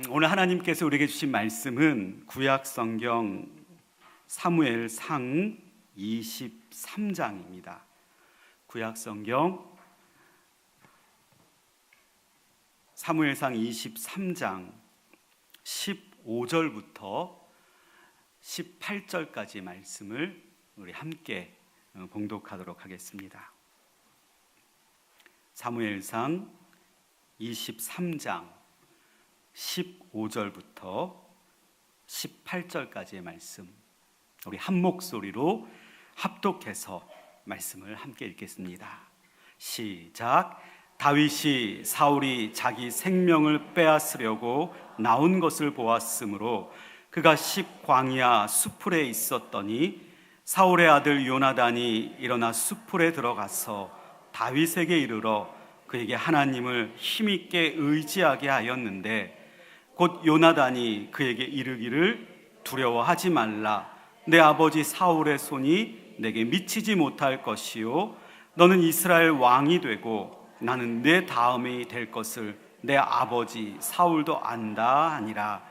오늘 하나님께서 우리에게 주신 말씀은 구약 성경 사무엘상 23장입니다. 구약 성경 사무엘상 23장 15절부터 18절까지 말씀을 우리 함께 봉독하도록 하겠습니다. 사무엘상 23장 15절부터 18절까지의 말씀, 우리 한 목소리로 합독해서 말씀을 함께 읽겠습니다. 시작. 다윗이 사울이 자기 생명을 빼앗으려고 나온 것을 보았으므로 그가 광야 수풀에 있었더니 사울의 아들 요나단이 일어나 수풀에 들어가서 다윗에게 이르러 그에게 하나님을 힘있게 의지하게 하였는데, 곧 요나단이 그에게 이르기를 두려워하지 말라. 내 아버지 사울의 손이 내게 미치지 못할 것이요 너는 이스라엘 왕이 되고 나는 내 다음이 될 것을 내 아버지 사울도 안다 하니라.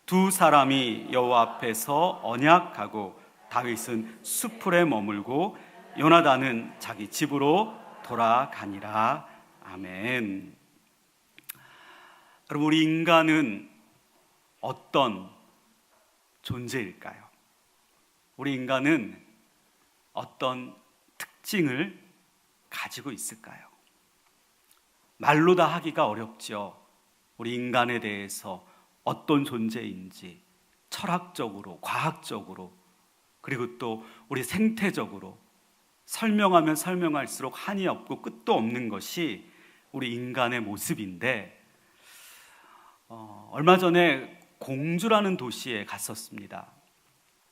두 사람이 여호와 앞에서 언약하고 다윗은 수풀에 머물고 요나단은 자기 집으로 돌아가니라. 아멘. 여러분, 우리 인간은 어떤 존재일까요? 우리 인간은 어떤 특징을 가지고 있을까요? 말로 다 하기가 어렵죠. 우리 인간에 대해서 어떤 존재인지 철학적으로, 과학적으로, 그리고 또 우리 생태적으로 설명하면 설명할수록 한이 없고 끝도 없는 것이 우리 인간의 모습인데, 얼마 전에 공주라는 도시에 갔었습니다.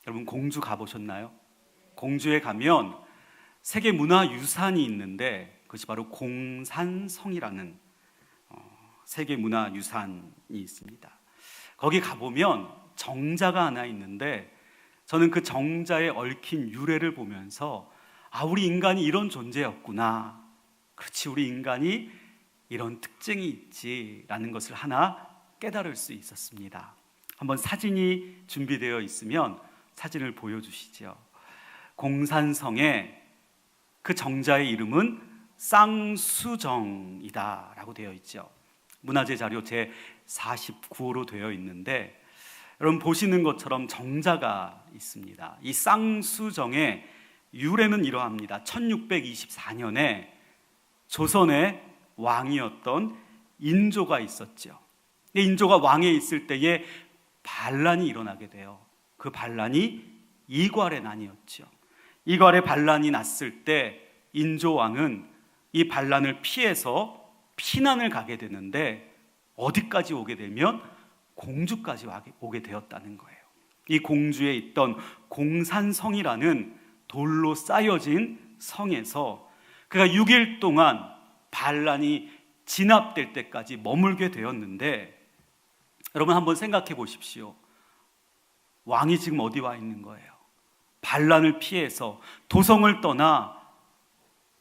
여러분, 공주 가보셨나요? 공주에 가면 세계문화유산이 있는데 그것이 바로 공산성이라는 세계문화유산이 있습니다. 거기 가보면 정자가 하나 있는데, 저는 그 정자에 얽힌 유래를 보면서 우리 인간이 이런 존재였구나, 그렇지, 우리 인간이 이런 특징이 있지라는 것을 하나 깨달을 수 있었습니다. 한번 사진이 준비되어 있으면 사진을 보여주시죠. 공산성의 그 정자의 이름은 쌍수정이다 라고 되어 있죠. 문화재 자료 제 49호로 되어 있는데, 여러분 보시는 것처럼 정자가 있습니다. 이 쌍수정의 유래는 이러합니다. 1624년에 조선의 왕이었던 인조가 있었죠. 인조가 왕에 있을 때에 반란이 일어나게 돼요. 그 반란이 이괄의 난이었죠. 이괄의 반란이 났을 때 인조 왕은 이 반란을 피해서 피난을 가게 되는데, 어디까지 오게 되면 공주까지 오게 되었다는 거예요. 이 공주에 있던 공산성이라는 돌로 쌓여진 성에서 그가 6일 동안 반란이 진압될 때까지 머물게 되었는데, 여러분 한번 생각해 보십시오. 왕이 지금 어디 와 있는 거예요? 반란을 피해서 도성을 떠나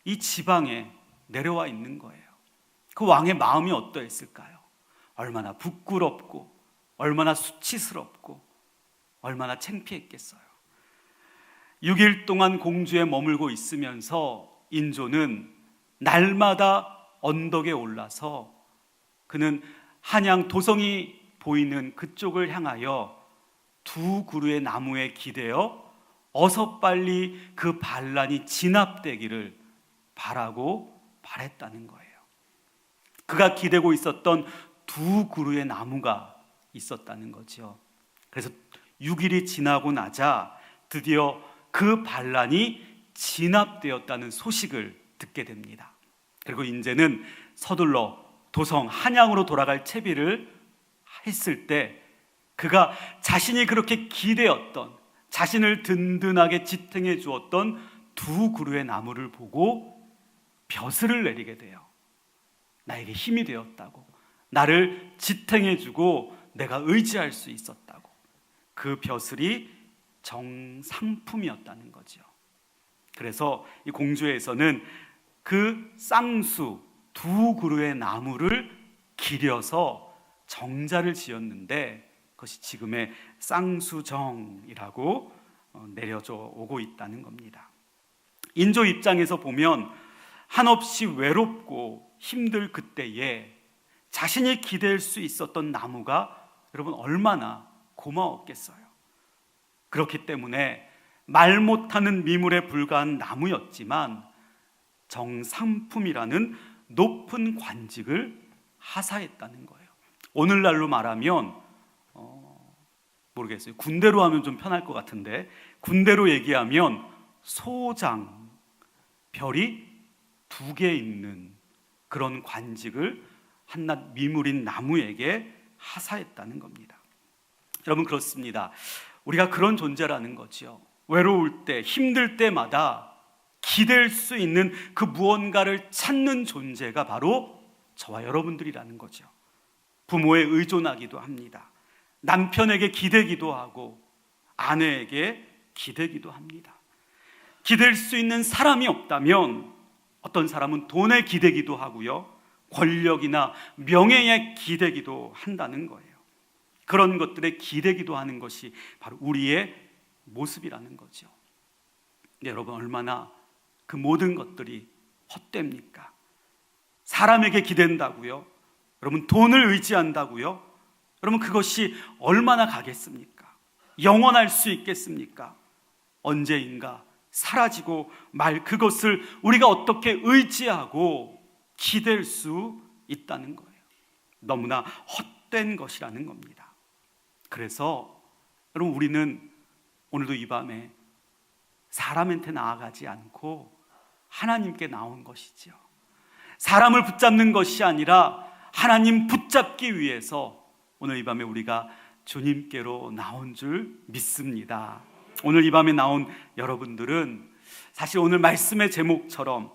이 지방에 내려와 있는 거예요. 그 왕의 마음이 어떠했을까요? 얼마나 부끄럽고 얼마나 수치스럽고 얼마나 창피했겠어요. 6일 동안 공주에 머물고 있으면서 인조는 날마다 언덕에 올라서 그는 한양 도성이 보이는 그쪽을 향하여 두 그루의 나무에 기대어 어서 빨리 그 반란이 진압되기를 바랬다는 거예요. 그가 기대고 있었던 두 그루의 나무가 있었다는 거죠. 그래서 6일이 지나고 나자 드디어 그 반란이 진압되었다는 소식을 듣게 됩니다. 그리고 이제는 서둘러 도성 한양으로 돌아갈 채비를 했을 때, 그가 자신이 그렇게 기대었던, 자신을 든든하게 지탱해 주었던 두 그루의 나무를 보고 벼슬을 내리게 돼요. 나에게 힘이 되었다고, 나를 지탱해 주고 내가 의지할 수 있었다고. 그 벼슬이 정상품이었다는 거죠. 그래서 이 공주에서는 그 쌍수 두 그루의 나무를 기려서 정자를 지었는데 그것이 지금의 쌍수정이라고 내려져 오고 있다는 겁니다. 인조 입장에서 보면 한없이 외롭고 힘들 그때에 자신이 기댈 수 있었던 나무가 여러분 얼마나 고마웠겠어요. 그렇기 때문에 말 못하는 미물에 불과한 나무였지만 정상품이라는 높은 관직을 하사했다는 거예요. 오늘날로 말하면 모르겠어요. 군대로 하면 좀 편할 것 같은데 군대로 얘기하면 소장, 별이 2개 있는 그런 관직을 한낱 미물인 나무에게 하사했다는 겁니다. 여러분 그렇습니다. 우리가 그런 존재라는 거죠. 외로울 때, 힘들 때마다 기댈 수 있는 그 무언가를 찾는 존재가 바로 저와 여러분들이라는 거죠. 부모에 의존하기도 합니다. 남편에게 기대기도 하고 아내에게 기대기도 합니다. 기댈 수 있는 사람이 없다면 어떤 사람은 돈에 기대기도 하고요, 권력이나 명예에 기대기도 한다는 거예요. 그런 것들에 기대기도 하는 것이 바로 우리의 모습이라는 거죠. 근데 여러분 얼마나 그 모든 것들이 헛됩니까? 사람에게 기댄다고요? 여러분 돈을 의지한다고요? 여러분 그것이 얼마나 가겠습니까? 영원할 수 있겠습니까? 언제인가 사라지고 말 그것을 우리가 어떻게 의지하고 기댈 수 있다는 거예요. 너무나 헛된 것이라는 겁니다. 그래서 여러분 우리는 오늘도 이 밤에 사람한테 나아가지 않고 하나님께 나온 것이죠. 사람을 붙잡는 것이 아니라 하나님 붙잡기 위해서 오늘 이 밤에 우리가 주님께로 나온 줄 믿습니다. 오늘 이 밤에 나온 여러분들은 사실 오늘 말씀의 제목처럼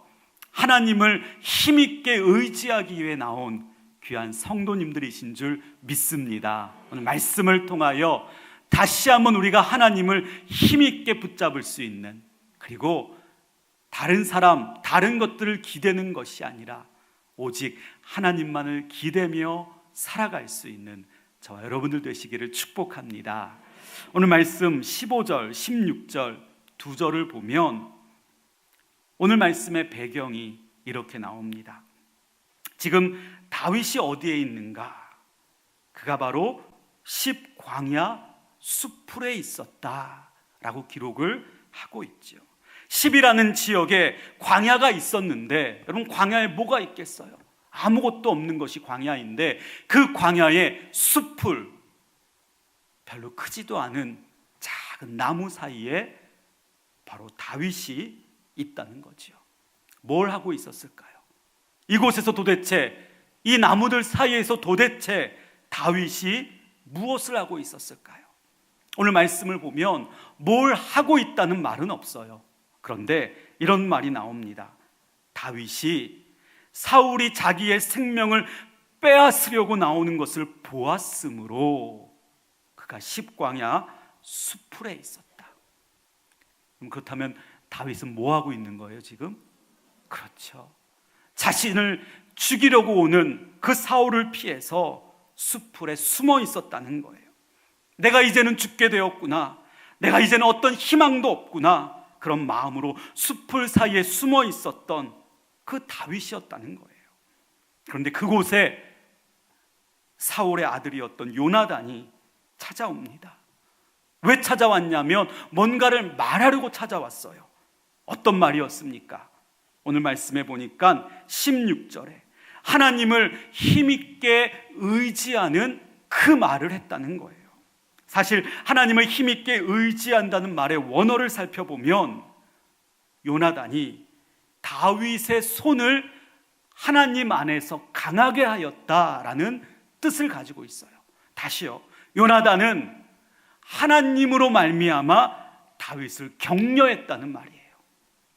하나님을 힘있게 의지하기 위해 나온 귀한 성도님들이신 줄 믿습니다. 오늘 말씀을 통하여 다시 한번 우리가 하나님을 힘있게 붙잡을 수 있는, 그리고 다른 사람, 다른 것들을 기대는 것이 아니라 오직 하나님만을 기대며 살아갈 수 있는 저와 여러분들 되시기를 축복합니다. 오늘 말씀 15절, 16절 두 절을 보면 오늘 말씀의 배경이 이렇게 나옵니다. 지금 다윗이 어디에 있는가? 그가 바로 십광야 수풀에 있었다라고 기록을 하고 있죠. 십이라는 지역에 광야가 있었는데 여러분 광야에 뭐가 있겠어요? 아무것도 없는 것이 광야인데 그 광야의 숲을 별로 크지도 않은 작은 나무 사이에 바로 다윗이 있다는 거죠. 뭘 하고 있었을까요? 이곳에서 도대체, 이 나무들 사이에서 도대체 다윗이 무엇을 하고 있었을까요? 오늘 말씀을 보면 뭘 하고 있다는 말은 없어요. 그런데 이런 말이 나옵니다. 다윗이 사울이 자기의 생명을 빼앗으려고 나오는 것을 보았으므로 그가 십광야 수풀에 있었다. 그렇다면 다윗은 뭐 하고 있는 거예요 지금? 그렇죠. 자신을 죽이려고 오는 그 사울을 피해서 수풀에 숨어 있었다는 거예요. 내가 이제는 죽게 되었구나, 내가 이제는 어떤 희망도 없구나, 그런 마음으로 수풀 사이에 숨어 있었던 그 다윗이었다는 거예요. 그런데 그곳에 사울의 아들이었던 요나단이 찾아옵니다. 왜 찾아왔냐면 뭔가를 말하려고 찾아왔어요. 어떤 말이었습니까? 오늘 말씀해 보니까 16절에 하나님을 힘있게 의지하는 그 말을 했다는 거예요. 사실 하나님을 힘있게 의지한다는 말의 원어를 살펴보면 요나단이 다윗의 손을 하나님 안에서 강하게 하였다라는 뜻을 가지고 있어요. 다시요, 요나단은 하나님으로 말미암아 다윗을 격려했다는 말이에요.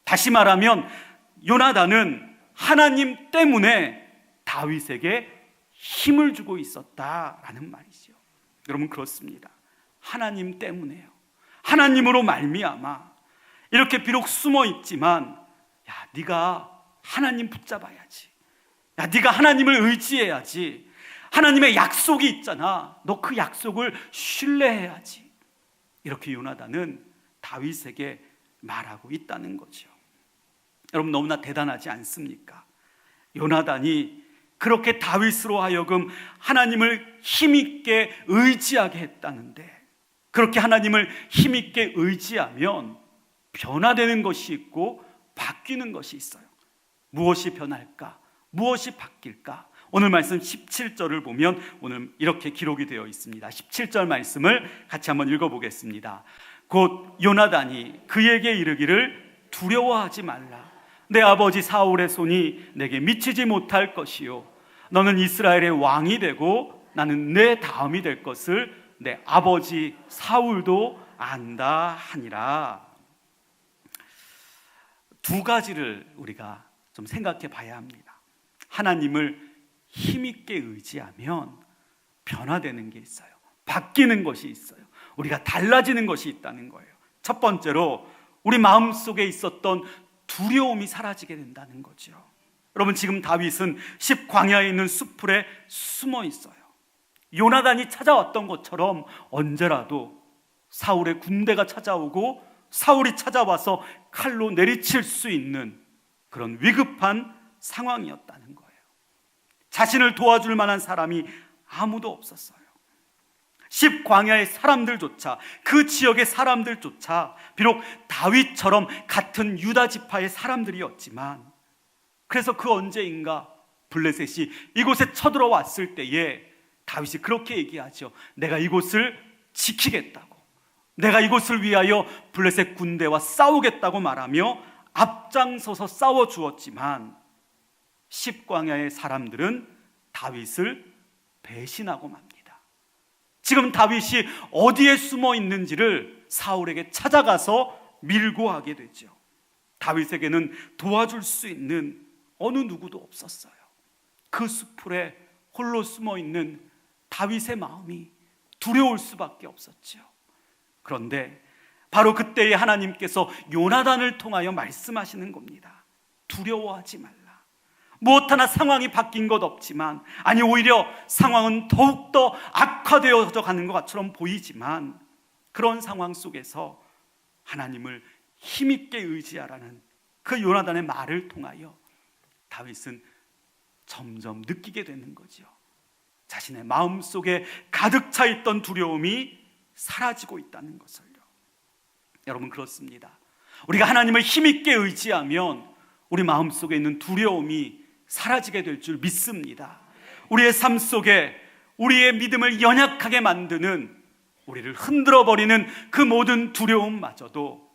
다시 말하면 요나단은 하나님 때문에 다윗에게 힘을 주고 있었다라는 말이죠. 여러분 그렇습니다. 하나님 때문에요. 하나님으로 말미암아 이렇게 비록 숨어 있지만, 야, 네가 하나님 붙잡아야지. 야, 네가 하나님을 의지해야지. 하나님의 약속이 있잖아. 너 그 약속을 신뢰해야지. 이렇게 요나단은 다윗에게 말하고 있다는 거죠. 여러분, 너무나 대단하지 않습니까? 요나단이 그렇게 다윗으로 하여금 하나님을 힘있게 의지하게 했다는데, 그렇게 하나님을 힘있게 의지하면 변화되는 것이 있고 바뀌는 것이 있어요. 무엇이 변할까? 무엇이 바뀔까? 오늘 말씀 17절을 보면 오늘 이렇게 기록이 되어 있습니다. 17절 말씀을 같이 한번 읽어보겠습니다. 곧 요나단이 그에게 이르기를 두려워하지 말라. 내 아버지 사울의 손이 내게 미치지 못할 것이요, 너는 이스라엘의 왕이 되고 나는 내 다음이 될 것을 내 아버지 사울도 안다 하니라. 두 가지를 우리가 좀 생각해 봐야 합니다. 하나님을 힘있게 의지하면 변화되는 게 있어요. 바뀌는 것이 있어요. 우리가 달라지는 것이 있다는 거예요. 첫 번째로 우리 마음속에 있었던 두려움이 사라지게 된다는 거죠. 여러분, 지금 다윗은 십광야에 있는 숲풀에 숨어 있어요. 요나단이 찾아왔던 것처럼 언제라도 사울의 군대가 찾아오고 사울이 찾아와서 칼로 내리칠 수 있는 그런 위급한 상황이었다는 거예요. 자신을 도와줄 만한 사람이 아무도 없었어요. 십광야의 사람들조차, 그 지역의 사람들조차 비록 다윗처럼 같은 유다 지파의 사람들이었지만, 그래서 그 언제인가 블레셋이 이곳에 쳐들어왔을 때에 다윗이 그렇게 얘기하죠. 내가 이곳을 지키겠다고, 내가 이곳을 위하여 블레셋 군대와 싸우겠다고 말하며 앞장서서 싸워주었지만, 십광야의 사람들은 다윗을 배신하고 맙니다. 지금 다윗이 어디에 숨어 있는지를 사울에게 찾아가서 밀고하게 되죠. 다윗에게는 도와줄 수 있는 어느 누구도 없었어요. 그 숲풀에 홀로 숨어 있는 다윗의 마음이 두려울 수밖에 없었죠. 그런데 바로 그때에 하나님께서 요나단을 통하여 말씀하시는 겁니다. 두려워하지 말라. 무엇 하나 상황이 바뀐 것 없지만, 아니 오히려 상황은 더욱더 악화되어져 가는 것처럼 보이지만, 그런 상황 속에서 하나님을 힘있게 의지하라는 그 요나단의 말을 통하여 다윗은 점점 느끼게 되는 거죠. 자신의 마음속에 가득 차 있던 두려움이 사라지고 있다는 것을요. 여러분, 그렇습니다. 우리가 하나님을 힘있게 의지하면 우리 마음속에 있는 두려움이 사라지게 될 줄 믿습니다. 우리의 삶 속에 우리의 믿음을 연약하게 만드는, 우리를 흔들어버리는 그 모든 두려움마저도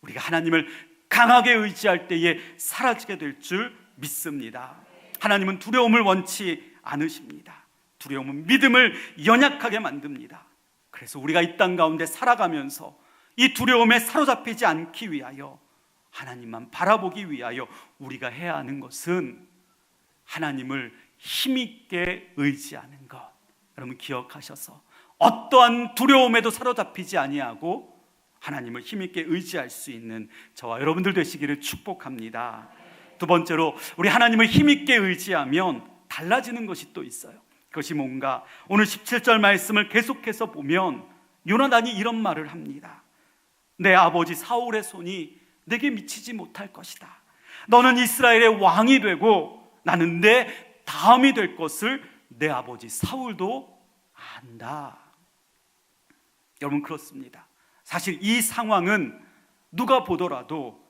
우리가 하나님을 강하게 의지할 때에 사라지게 될 줄 믿습니다. 하나님은 두려움을 원치 않으십니다. 두려움은 믿음을 연약하게 만듭니다. 그래서 우리가 이 땅 가운데 살아가면서 이 두려움에 사로잡히지 않기 위하여, 하나님만 바라보기 위하여 우리가 해야 하는 것은 하나님을 힘있게 의지하는 것. 여러분, 기억하셔서 어떠한 두려움에도 사로잡히지 아니하고 하나님을 힘있게 의지할 수 있는 저와 여러분들 되시기를 축복합니다. 두 번째로, 우리 하나님을 힘있게 의지하면 달라지는 것이 또 있어요. 그것이 뭔가, 오늘 17절 말씀을 계속해서 보면 요나단이 이런 말을 합니다. 내 아버지 사울의 손이 내게 미치지 못할 것이다. 너는 이스라엘의 왕이 되고 나는 내 다음이 될 것을 내 아버지 사울도 안다. 여러분, 그렇습니다. 사실 이 상황은 누가 보더라도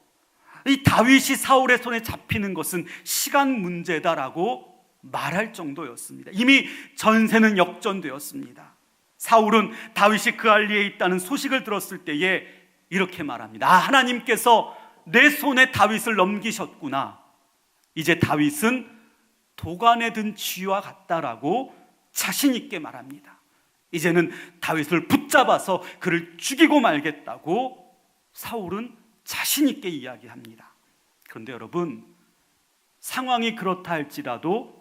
이 다윗이 사울의 손에 잡히는 것은 시간 문제다라고 말할 정도였습니다. 이미 전세는 역전되었습니다. 사울은 다윗이 그 알리에 있다는 소식을 들었을 때에 이렇게 말합니다. 하나님께서 내 손에 다윗을 넘기셨구나. 이제 다윗은 도간에 든 쥐와 같다라고 자신 있게 말합니다. 이제는 다윗을 붙잡아서 그를 죽이고 말겠다고 사울은 자신 있게 이야기합니다. 그런데 여러분, 상황이 그렇다 할지라도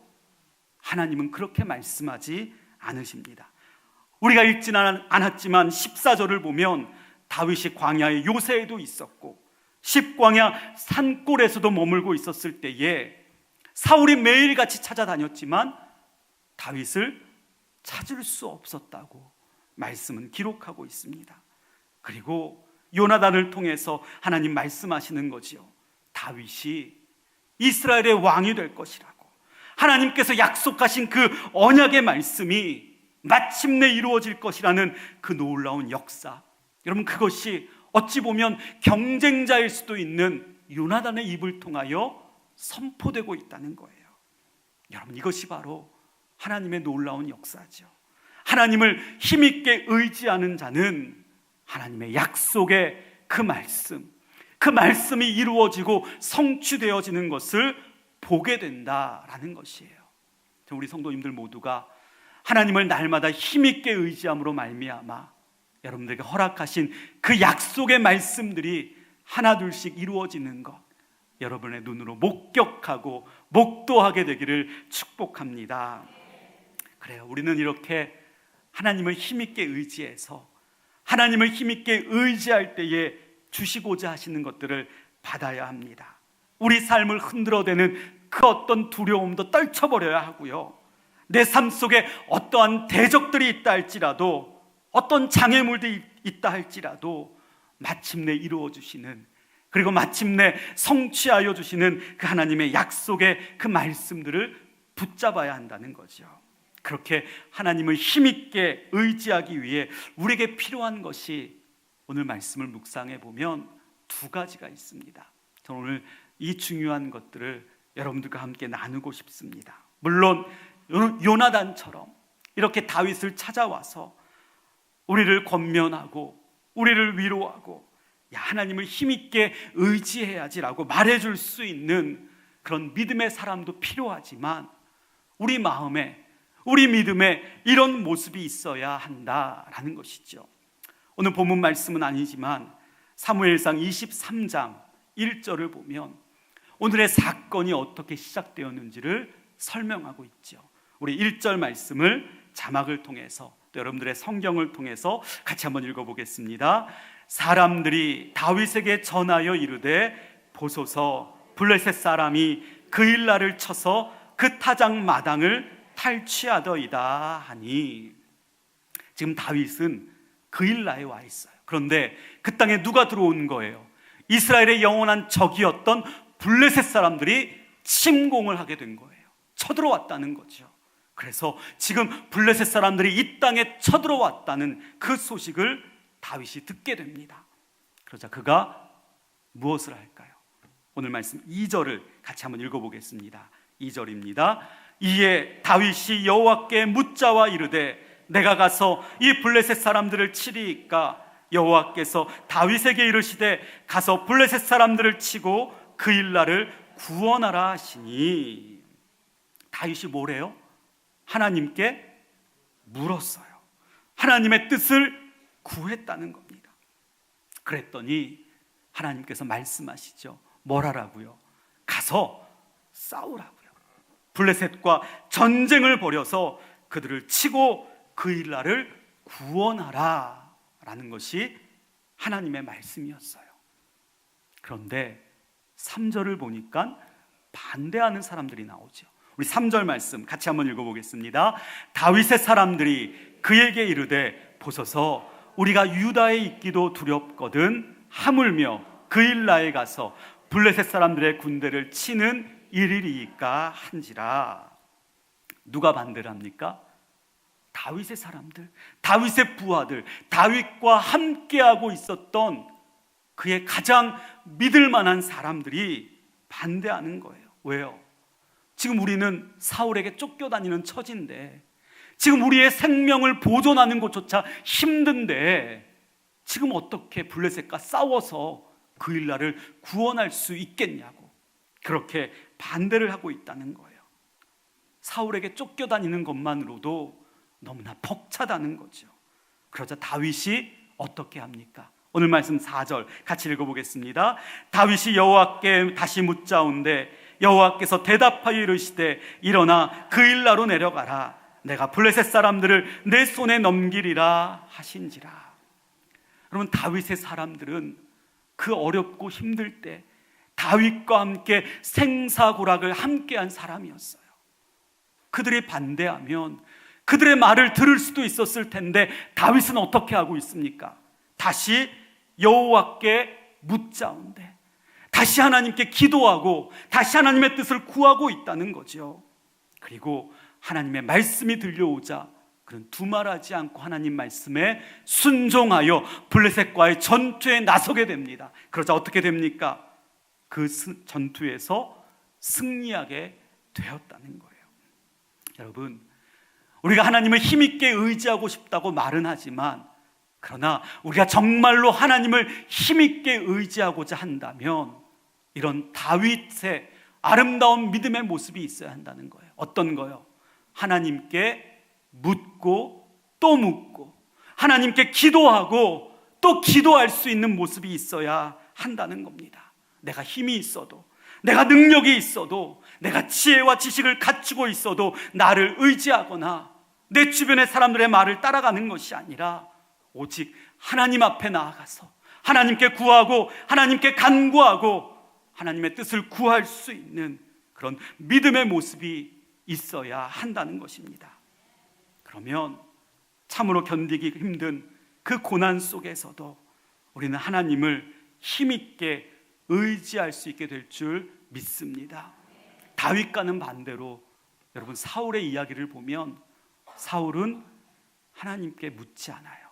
하나님은 그렇게 말씀하지 않으십니다. 우리가 읽지는 않았지만 14절을 보면 다윗이 광야의 요새에도 있었고 십광야 산골에서도 머물고 있었을 때에 사울이 매일같이 찾아다녔지만 다윗을 찾을 수 없었다고 말씀은 기록하고 있습니다. 그리고 요나단을 통해서 하나님 말씀하시는 거지요. 다윗이 이스라엘의 왕이 될 것이라고, 하나님께서 약속하신 그 언약의 말씀이 마침내 이루어질 것이라는 그 놀라운 역사. 여러분, 그것이 어찌 보면 경쟁자일 수도 있는 요나단의 입을 통하여 선포되고 있다는 거예요. 여러분, 이것이 바로 하나님의 놀라운 역사죠. 하나님을 힘있게 의지하는 자는 하나님의 약속의 그 말씀이 이루어지고 성취되어지는 것을 보게 된다라는 것이에요. 우리 성도님들 모두가 하나님을 날마다 힘있게 의지함으로 말미암아 여러분들에게 허락하신 그 약속의 말씀들이 하나둘씩 이루어지는 것, 여러분의 눈으로 목격하고 목도하게 되기를 축복합니다. 그래요, 우리는 이렇게 하나님을 힘있게 의지해서 하나님을 힘있게 의지할 때에 주시고자 하시는 것들을 받아야 합니다. 우리 삶을 흔들어대는 그 어떤 두려움도 떨쳐버려야 하고요, 내 삶 속에 어떠한 대적들이 있다 할지라도, 어떤 장애물들이 있다 할지라도 마침내 이루어 주시는, 그리고 마침내 성취하여 주시는 그 하나님의 약속의 그 말씀들을 붙잡아야 한다는 거죠. 그렇게 하나님을 힘있게 의지하기 위해 우리에게 필요한 것이, 오늘 말씀을 묵상해 보면 두 가지가 있습니다. 저는 오늘 이 중요한 것들을 여러분들과 함께 나누고 싶습니다. 물론 요나단처럼 이렇게 다윗을 찾아와서 우리를 권면하고 우리를 위로하고, 야, 하나님을 힘있게 의지해야지라고 말해줄 수 있는 그런 믿음의 사람도 필요하지만, 우리 마음에, 우리 믿음에 이런 모습이 있어야 한다라는 것이죠. 오늘 본문 말씀은 아니지만 사무엘상 23장 1절을 보면 오늘의 사건이 어떻게 시작되었는지를 설명하고 있죠. 우리 1절 말씀을 자막을 통해서, 또 여러분들의 성경을 통해서 같이 한번 읽어보겠습니다. 사람들이 다윗에게 전하여 이르되, 보소서, 블레셋 사람이 그일라를 쳐서 그 타작 마당을 탈취하더이다 하니. 지금 다윗은 그일라에 와 있어요. 그런데 그 땅에 누가 들어온 거예요? 이스라엘의 영원한 적이었던 블레셋 사람들이 침공을 하게 된 거예요. 쳐들어왔다는 거죠. 그래서 지금 블레셋 사람들이 이 땅에 쳐들어왔다는 그 소식을 다윗이 듣게 됩니다. 그러자 그가 무엇을 할까요? 오늘 말씀 2절을 같이 한번 읽어보겠습니다. 2절입니다. 이에 다윗이 여호와께 묻자와 이르되, 내가 가서 이 블레셋 사람들을 치리이까? 여호와께서 다윗에게 이르시되, 가서 블레셋 사람들을 치고 그일라를 구원하라 하시니. 다윗이 뭐래요? 하나님께 물었어요. 하나님의 뜻을 구했다는 겁니다. 그랬더니 하나님께서 말씀하시죠. 뭘 하라고요? 가서 싸우라고요. 블레셋과 전쟁을 벌여서 그들을 치고 그일라를 구원하라 라는 것이 하나님의 말씀이었어요. 그런데 3절을 보니까 반대하는 사람들이 나오죠. 우리 3절 말씀 같이 한번 읽어보겠습니다. 다윗의 사람들이 그에게 이르되, 보소서, 우리가 유다에 있기도 두렵거든 하물며 그일라에 가서 블레셋 사람들의 군대를 치는 일이리이까 한지라. 누가 반대를 합니까? 다윗의 사람들, 다윗의 부하들, 다윗과 함께하고 있었던 그의 가장 믿을 만한 사람들이 반대하는 거예요. 왜요? 지금 우리는 사울에게 쫓겨다니는 처지인데, 지금 우리의 생명을 보존하는 것조차 힘든데, 지금 어떻게 블레셋과 싸워서 그일라를 구원할 수 있겠냐고 그렇게 반대를 하고 있다는 거예요. 사울에게 쫓겨다니는 것만으로도 너무나 벅차다는 거죠. 그러자 다윗이 어떻게 합니까? 오늘 말씀 4절 같이 읽어보겠습니다. 다윗이 여호와께 다시 묻자온데, 여호와께서 대답하여 이르시되, 일어나 그일라로 내려가라. 내가 블레셋 사람들을 내 손에 넘기리라 하신지라. 여러분, 다윗의 사람들은 그 어렵고 힘들 때 다윗과 함께 생사고락을 함께한 사람이었어요. 그들이 반대하면 그들의 말을 들을 수도 있었을 텐데 다윗은 어떻게 하고 있습니까? 다시 여호와께 묻자온대, 다시 하나님께 기도하고 다시 하나님의 뜻을 구하고 있다는 거죠. 그리고 하나님의 말씀이 들려오자 그는 두말하지 않고 하나님 말씀에 순종하여 블레셋과의 전투에 나서게 됩니다. 그러자 어떻게 됩니까? 그 전투에서 승리하게 되었다는 거예요. 여러분, 우리가 하나님을 힘있게 의지하고 싶다고 말은 하지만, 그러나 우리가 정말로 하나님을 힘있게 의지하고자 한다면 이런 다윗의 아름다운 믿음의 모습이 있어야 한다는 거예요. 어떤 거요? 하나님께 묻고 또 묻고 하나님께 기도하고 또 기도할 수 있는 모습이 있어야 한다는 겁니다. 내가 힘이 있어도, 내가 능력이 있어도, 내가 지혜와 지식을 갖추고 있어도 나를 의지하거나 내 주변의 사람들의 말을 따라가는 것이 아니라 오직 하나님 앞에 나아가서 하나님께 구하고 하나님께 간구하고 하나님의 뜻을 구할 수 있는 그런 믿음의 모습이 있어야 한다는 것입니다. 그러면 참으로 견디기 힘든 그 고난 속에서도 우리는 하나님을 힘있게 의지할 수 있게 될 줄 믿습니다. 다윗과는 반대로 여러분, 사울의 이야기를 보면 사울은 하나님께 묻지 않아요.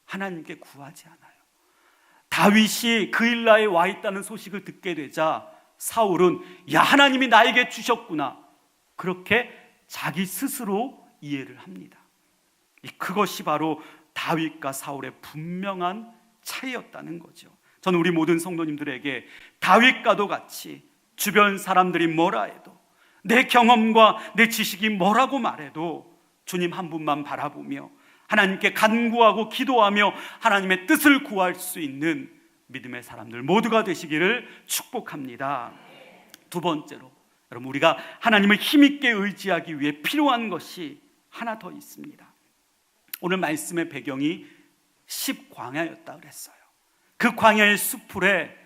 하나님께 구하지 않아요. 다윗이 그일라에 와 있다는 소식을 듣게 되자 사울은 야, 하나님이 나에게 주셨구나, 그렇게 자기 스스로 이해를 합니다. 그것이 바로 다윗과 사울의 분명한 차이였다는 거죠. 저는 우리 모든 성도님들에게 다윗과도 같이 주변 사람들이 뭐라 해도, 내 경험과 내 지식이 뭐라고 말해도 주님 한 분만 바라보며 하나님께 간구하고 기도하며 하나님의 뜻을 구할 수 있는 믿음의 사람들 모두가 되시기를 축복합니다. 두 번째로, 여러분, 우리가 하나님을 힘있게 의지하기 위해 필요한 것이 하나 더 있습니다. 오늘 말씀의 배경이 십광야였다 그랬어요. 그 광야의 수풀에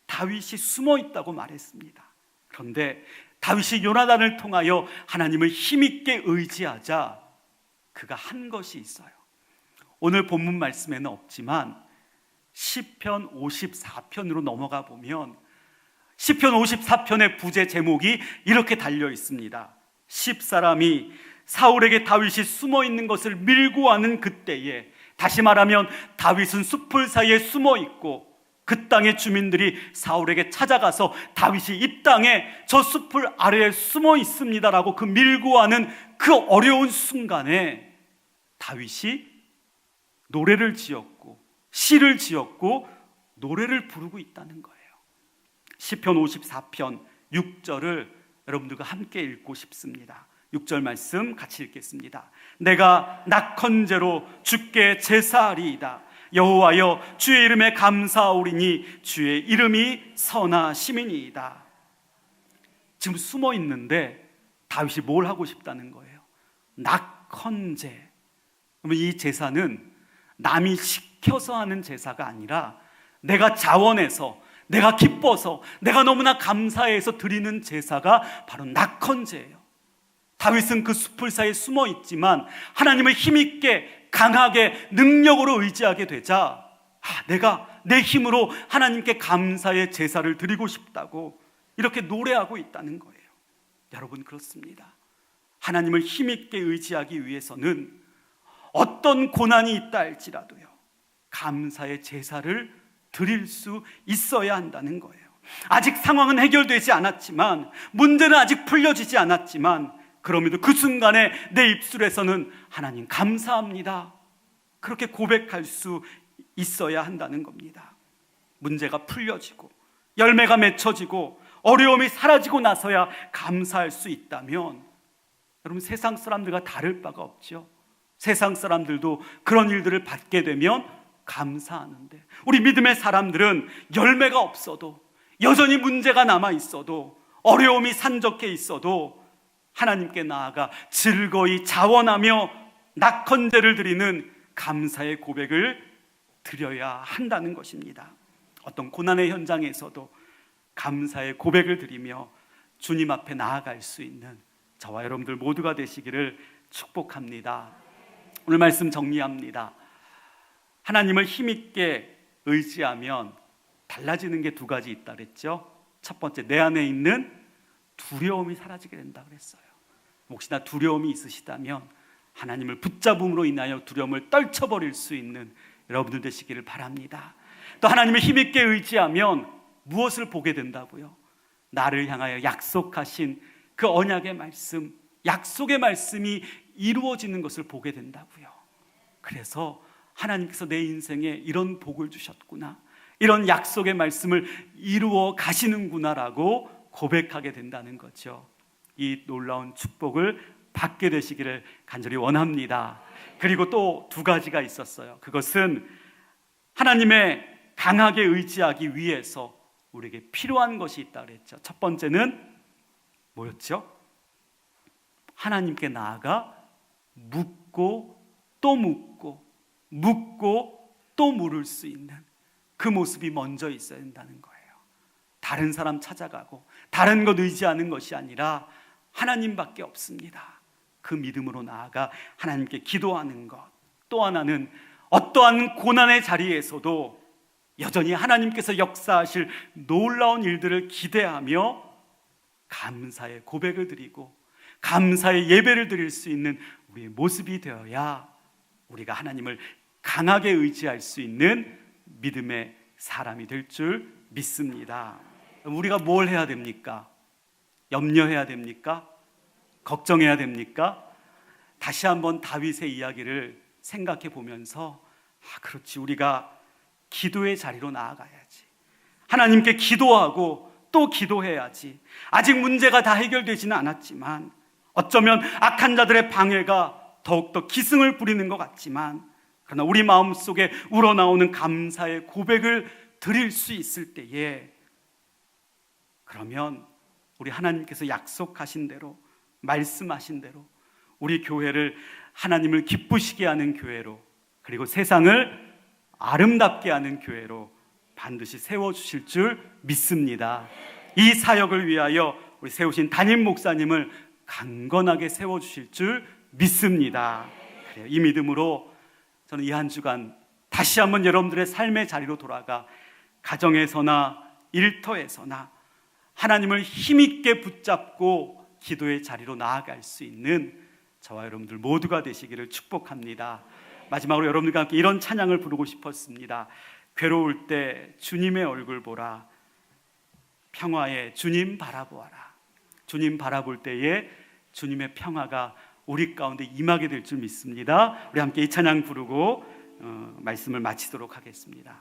다윗이 숨어 있다고 말했습니다. 그런데 다윗이 요나단을 통하여 하나님을 힘있게 의지하자 그가 한 것이 있어요. 오늘 본문 말씀에는 없지만 시편 54편으로 넘어가 보면 시편 54편의 부제 제목이 이렇게 달려 있습니다. 십사람이 사울에게 다윗이 숨어 있는 것을 밀고 하는 그때에, 다시 말하면 다윗은 숲풀 사이에 숨어 있고 그 땅의 주민들이 사울에게 찾아가서 다윗이 이 땅에 저 숲풀 아래에 숨어 있습니다라고 그 밀고 하는 그 어려운 순간에 다윗이 노래를 지었고 시를 지었고 노래를 부르고 있다는 거예요. 시편 54편 6절을 여러분들과 함께 읽고 싶습니다. 6절 말씀 같이 읽겠습니다. 내가 낙헌제로 주께 제사하리이다. 여호와여, 주의 이름에 감사하오리니 주의 이름이 선하심이니이다. 지금 숨어 있는데 다윗이 뭘 하고 싶다는 거예요? 낙헌제. 그러면 이 제사는 남이 시켜서 하는 제사가 아니라 내가 자원해서, 내가 기뻐서, 내가 너무나 감사해서 드리는 제사가 바로 낙헌제예요. 다윗은 그 숲풀 사이에 숨어 있지만 하나님을 힘있게 강하게 능력으로 의지하게 되자 내가 내 힘으로 하나님께 감사의 제사를 드리고 싶다고 이렇게 노래하고 있다는 거예요. 여러분, 그렇습니다. 하나님을 힘있게 의지하기 위해서는 어떤 고난이 있다 할지라도요, 감사의 제사를 드릴 수 있어야 한다는 거예요. 아직 상황은 해결되지 않았지만, 문제는 아직 풀려지지 않았지만, 그럼에도 그 순간에 내 입술에서는 하나님 감사합니다, 그렇게 고백할 수 있어야 한다는 겁니다. 문제가 풀려지고 열매가 맺혀지고 어려움이 사라지고 나서야 감사할 수 있다면 여러분, 세상 사람들과 다를 바가 없죠. 세상 사람들도 그런 일들을 받게 되면 감사하는데, 우리 믿음의 사람들은 열매가 없어도, 여전히 문제가 남아 있어도, 어려움이 산적해 있어도 하나님께 나아가 즐거이 자원하며 낙헌제를 드리는 감사의 고백을 드려야 한다는 것입니다. 어떤 고난의 현장에서도 감사의 고백을 드리며 주님 앞에 나아갈 수 있는 저와 여러분들 모두가 되시기를 축복합니다. 오늘 말씀 정리합니다. 하나님을 힘있게 의지하면 달라지는 게 두 가지 있다 그랬죠. 첫 번째, 내 안에 있는 두려움이 사라지게 된다 그랬어요. 혹시나 두려움이 있으시다면 하나님을 붙잡음으로 인하여 두려움을 떨쳐버릴 수 있는 여러분들 되시기를 바랍니다. 또 하나님을 힘있게 의지하면 무엇을 보게 된다고요? 나를 향하여 약속하신 그 언약의 말씀, 약속의 말씀이 이루어지는 것을 보게 된다고요. 그래서 하나님께서 내 인생에 이런 복을 주셨구나, 이런 약속의 말씀을 이루어 가시는구나라고 고백하게 된다는 거죠. 이 놀라운 축복을 받게 되시기를 간절히 원합니다. 그리고 또 두 가지가 있었어요. 그것은 하나님의 강하게 의지하기 위해서 우리에게 필요한 것이 있다 그랬죠. 첫 번째는 뭐였죠? 하나님께 나아가 묻고 또 묻고 묻고 또 물을 수 있는 그 모습이 먼저 있어야 된다는 거예요. 다른 사람 찾아가고 다른 것 의지하는 것이 아니라 하나님밖에 없습니다. 그 믿음으로 나아가 하나님께 기도하는 것. 또 하나는 어떠한 고난의 자리에서도 여전히 하나님께서 역사하실 놀라운 일들을 기대하며 감사의 고백을 드리고 감사의 예배를 드릴 수 있는 우리의 모습이 되어야 우리가 하나님을 강하게 의지할 수 있는 믿음의 사람이 될 줄 믿습니다. 우리가 뭘 해야 됩니까? 염려해야 됩니까? 걱정해야 됩니까? 다시 한번 다윗의 이야기를 생각해 보면서 그렇지, 우리가 기도의 자리로 나아가야지. 하나님께 기도하고 또 기도해야지. 아직 문제가 다 해결되지는 않았지만, 어쩌면 악한 자들의 방해가 더욱더 기승을 부리는 것 같지만, 그러나 우리 마음속에 우러나오는 감사의 고백을 드릴 수 있을 때에, 그러면 우리 하나님께서 약속하신 대로, 말씀하신 대로 우리 교회를 하나님을 기쁘시게 하는 교회로, 그리고 세상을 아름답게 하는 교회로 반드시 세워주실 줄 믿습니다. 이 사역을 위하여 우리 세우신 담임 목사님을 강건하게 세워주실 줄 믿습니다. 그래요. 이 믿음으로 저는 이 한 주간 다시 한번 여러분들의 삶의 자리로 돌아가 가정에서나 일터에서나 하나님을 힘있게 붙잡고 기도의 자리로 나아갈 수 있는 저와 여러분들 모두가 되시기를 축복합니다. 마지막으로 여러분들과 함께 이런 찬양을 부르고 싶었습니다. 괴로울 때 주님의 얼굴 보라, 평화에 주님 바라보아라. 주님 바라볼 때에 주님의 평화가 우리 가운데 임하게 될 줄 믿습니다. 우리 함께 이 찬양 부르고 말씀을 마치도록 하겠습니다.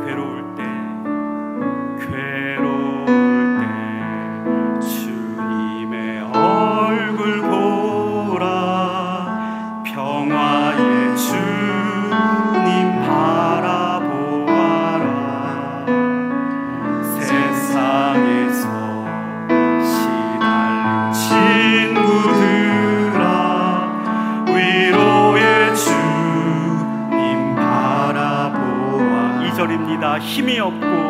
괴로울 때 주님의 얼굴 보라, 평화의 주님 바라보아라. 세상에서 시달린 친구들아, 위로의 주님 바라보아. 2절입니다. 힘이 없고